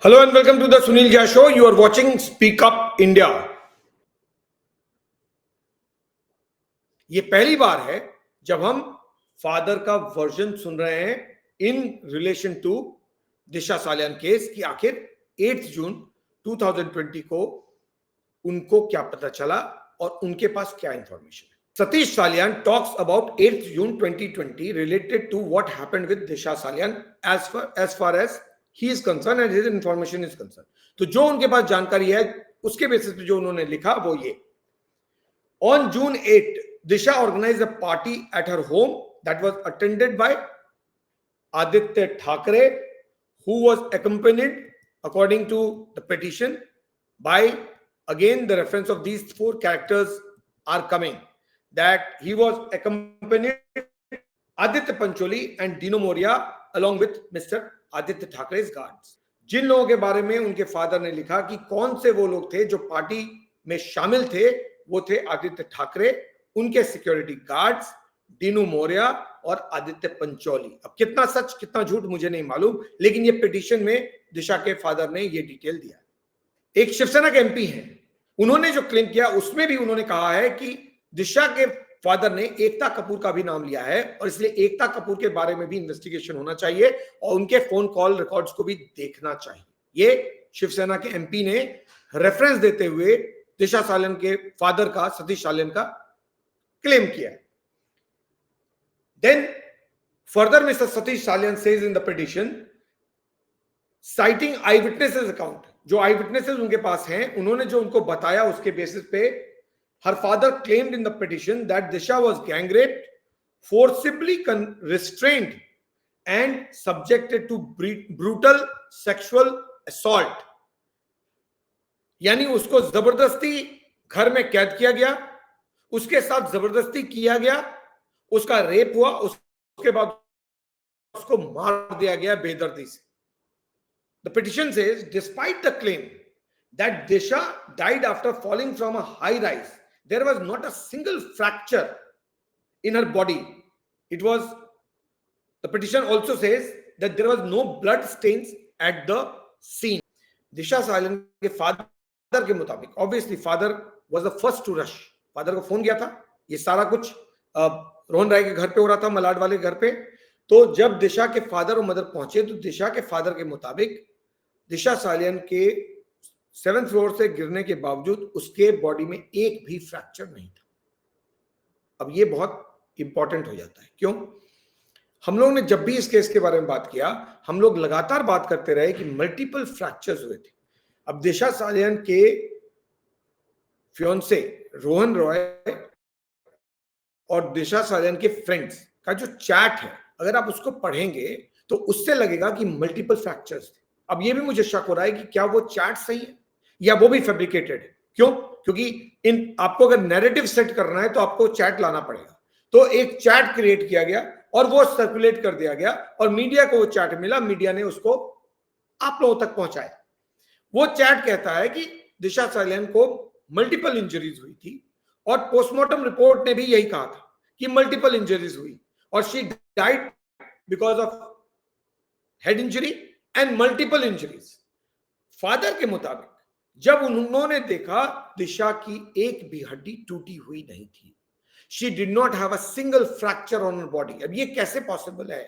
Hello and welcome to the Sunil Jha Show. You are watching Speak Up India. ये पहली बार है जब हम फादर का वर्जन सुन रहे हैं in relation to Disha Salian case कि आखिर 8 जून 2020 को उनको क्या पता चला और उनके पास क्या इंफॉर्मेशन है. Satish Salian talks about 8th June 2020 related to what happened with Disha Salian as far as he is concerned and his information is concerned. तो जो उनके पास जानकारी है उसके बेसिस पे जो उन्होंने लिखा वो ये. On June 8, Disha organized a party at her home that was attended by Aditya Thackeray, who was accompanied, according to the petition, by, again the reference of these four characters are coming, that he was accompanied Aditya Pancholi and Dino Moria along with Mr. Aditya Thackeray's guards. जिन लोगों के बारे में उनके father ने लिखा कि कौन से वो लोग थे जो पार्टी में शामिल थे, वो थे आदित्य ठाकरे, उनके सिक्योरिटी गार्ड्स, डीनू मौर्य और आदित्य पंचोली. अब कितना सच कितना झूठ मुझे नहीं मालूम, लेकिन ये पिटीशन में दिशा के फादर ने ये डिटेल दिया. एक शिवसेना के एमपी हैं, उन्होंने जो क्लेम किया उसमें भी उन्होंने कहा है कि दिशा के फादर ने एकता कपूर का भी नाम लिया है और इसलिए एकता कपूर के बारे में भी इन्वेस्टिगेशन होना चाहिए और उनके फोन कॉल रिकॉर्ड्स को भी देखना चाहिए. ये शिवसेना के एमपी ने रेफरेंस देते हुए दिशा सालियान के फादर का, सतीश सालियान का क्लेम किया. Then further mister Satish Salian says in the petition, citing eyewitnesses account, जो आई विटनेसेस उनके पास हैं, उन्होंने जो उनको बताया उसके बेसिस पे her father claimed in the petition that Disha was gang raped, forcibly restrained and subjected to brutal sexual assault. यानी उसको जबरदस्ती घर में कैद किया गया, उसके साथ जबरदस्ती किया गया, उसका रेप हुआ, उसके बाद उसको मार दिया गया बेदर्दी से. The petition says, despite the claim that Disha died after falling from a high rise, there was not a single fracture in her body. It was, the petition also says that there was no blood stains at the scene. Disha Salian के father के मुताबिक, obviously father was the first to rush. Father को phone किया था, ये सारा कुछ रोहन राय के घर पे हो रहा था, मलाड वाले घर पे. तो जब दिशा के फादर और मदर पहुंचे तो दिशा के फादर के मुताबिक दिशा सालियान के 7th फ्लोर से गिरने के बावजूद उसके बॉडी में एक भी फ्रैक्चर नहीं था. अब ये बहुत इंपॉर्टेंट हो जाता है. क्यों? हम लोगों ने जब भी इस केस के बारे में बात किया, हम लोग लगातार बात करते रहे कि मल्टीपल फ्रैक्चर्स हुए थे. अब दिशा सालियान के फियोंसे रोहन रॉय और दिशा सालियान के फ्रेंड्स का जो चैट है, अगर आप उसको पढ़ेंगे तो उससे लगेगा कि मल्टीपल फ्रैक्चर्स थे. अब ये भी मुझे शक हो रहा है कि क्या वो चैट सही है या वो भी फैब्रिकेटेड है. क्यों? क्योंकि इन आपको अगर नैरेटिव सेट करना है तो आपको चैट लाना पड़ेगा. तो एक चैट क्रिएट किया गया और वो सर्कुलेट कर दिया गया और मीडिया को वो चैट मिला, मीडिया ने उसको आप लोगों तक पहुंचाया. वो चैट कहता है कि दिशा सालियान को मल्टीपल इंजरीज हुई थी और पोस्टमार्टम रिपोर्ट ने भी यही कहा था कि मल्टीपल इंजरीज हुई और she died because of head injury and multiple injuries. Father के मुताबिक जब उन्होंने देखा दिशा की एक भी हड्डी टूटी हुई नहीं थी. She did not have a single fracture on her body. अब ये कैसे पॉसिबल है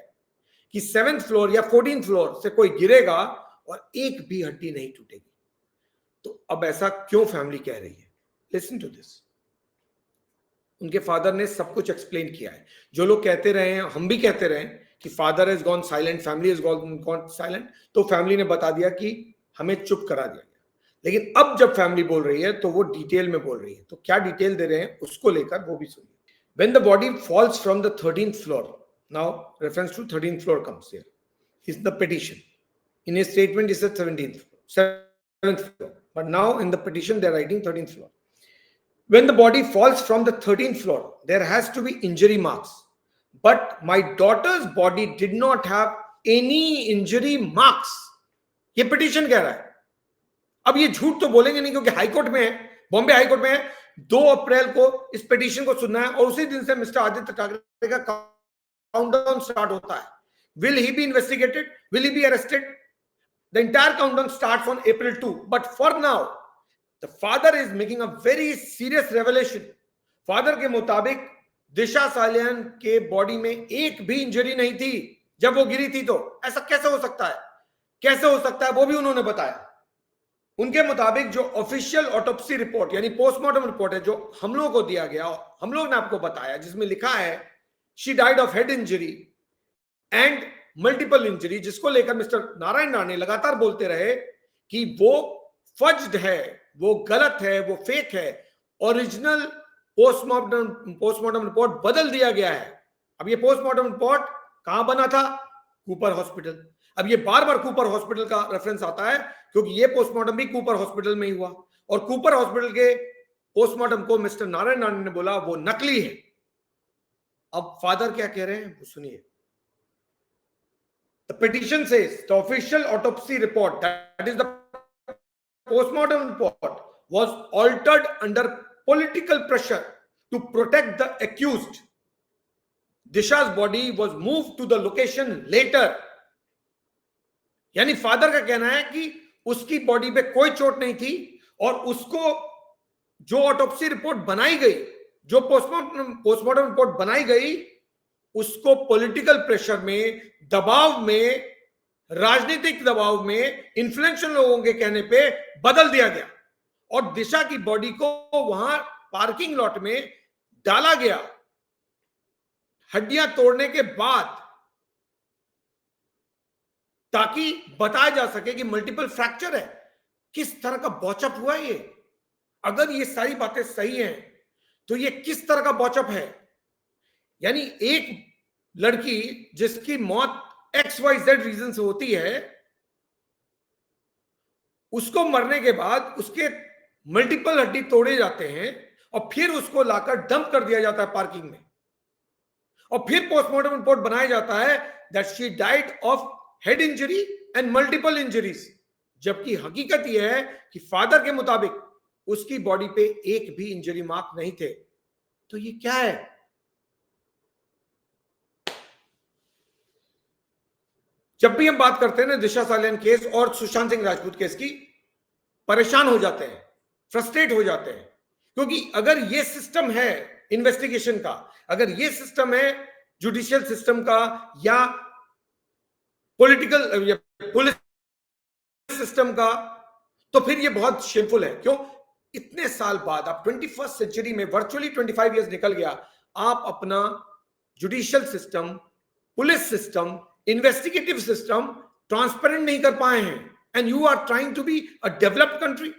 कि 7th फ्लोर या 14th फ्लोर से कोई गिरेगा और एक भी हड्डी नहीं टूटेगी? तो अब ऐसा क्यों फैमिली कह रही है? Listen to this. उनके फादर ने सब कुछ एक्सप्लेन किया है. जो लोग कहते रहे हैं, हम भी कहते रहे कि father is gone silent, family is gone silent, तो फैमिली ने बता दिया कि हमें चुप करा दिया गया. लेकिन अब जब फैमिली बोल रही है तो वो डिटेल में बोल रही है. तो क्या डिटेल दे रहे हैं उसको लेकर वो भी सुनिए. When the body falls from the 13th floor, now reference to 13th floor comes here, is the petition. In his statement, he said 7th floor, but now in the petition they are writing 13th floor. When the body falls from the 13th floor, there has to be injury marks. But my daughter's body did not have any injury marks. ये petition कह रहा है. अब ये झूठ तो बोलेंगे नहीं क्योंकि हाईकोर्ट में है, बॉम्बे हाईकोर्ट में है. 2 अप्रैल को इस पिटीशन को सुनना है और उसी दिन से मिस्टर आदित्य ठाकरे का काउंटडाउन स्टार्ट होता है. Will he be investigated? Will he be arrested? The entire countdown starts on April 2. But for now, the father is making a very serious revelation. Father के मुताबिक दिशा सालियान के बॉडी में एक भी इंजरी नहीं थी जब वो गिरी थी। तो ऐसा कैसे हो सकता है? कैसे हो सकता है वो भी उन्होंने बताया। उनके मुताबिक जो ऑफिशियल ऑटोप्सी रिपोर्ट यानी पोस्टमार्टम रिपोर्ट है जो हम लोगों को दिया गया, हम लोग ने आपको बताया, जिसमें लिखा है she died of head injury and multiple injury, जिसको लेकर मिस्टर नारायण राणे लगातार बोलते रहे कि वो फज्ड है, वो गलत है, वो फेक है, ओरिजिनल पोस्टमार्टम रिपोर्ट बदल दिया गया है। अब ये पोस्टमार्टम रिपोर्ट कहां बना था? Cooper hospital. अब ये बार बार कूपर हॉस्पिटल का रेफरेंस आता है क्योंकि ये पोस्टमार्टम भी कूपर हॉस्पिटल में ही हुआ और कूपर हॉस्पिटल के पोस्टमार्टम को मिस्टर नारायण राणे ने बोला वो नकली है। अब फादर क्या कह रहे हैं वो सुनिए। The petition says the official autopsy report, that is the postmortem report, was altered under political pressure to protect the accused. Disha's body was moved to the location later. यानी फादर का कहना है कि उसकी बॉडी पे कोई चोट नहीं थी और उसको जो ऑटोप्सी रिपोर्ट बनाई गई, जो पोस्टमार्टम रिपोर्ट बनाई गई, उसको पॉलिटिकल प्रेशर में, दबाव में, राजनीतिक दबाव में, इन्फ्लुएंशियल लोगों के कहने पे बदल दिया गया और दिशा की बॉडी को वहां पार्किंग लॉट में डाला गया हड्डियां तोड़ने के बाद, ताकि बताया जा सके कि मल्टीपल फ्रैक्चर है। किस तरह का बॉचअप हुआ ये? अगर ये सारी बातें सही हैं तो ये किस तरह का बॉचअप है? यानी एक लड़की जिसकी मौत XYZ रीजन से होती है, उसको मरने के बाद उसके मल्टीपल हड्डी तोड़े जाते हैं और फिर उसको लाकर डंप कर दिया जाता है पार्किंग में और फिर पोस्टमार्टम रिपोर्ट बनाया जाता है that she died of head injury and multiple injuries, जबकि हकीकत यह है कि फादर के मुताबिक उसकी बॉडी पे एक भी इंजरी मार्क नहीं थे। तो ये क्या है? जब भी हम बात करते हैं ना दिशा सालियान केस और सुशांत सिंह राजपूत केस की, परेशान हो जाते हैं, फ्रस्ट्रेट हो जाते हैं, क्योंकि अगर ये सिस्टम है इन्वेस्टिगेशन का, अगर ये सिस्टम है जुडिशियल सिस्टम का या पॉलिटिकल या पुलिस सिस्टम का, तो फिर ये बहुत शेमफुल है। क्यों? इतने साल बाद, आप 21st सेंचुरी में, वर्चुअली 25 इयर्स निकल गया, आप अपना judicial system, police system, investigative system transparent नहीं कर पाए हैं। And you are trying to be a developed country.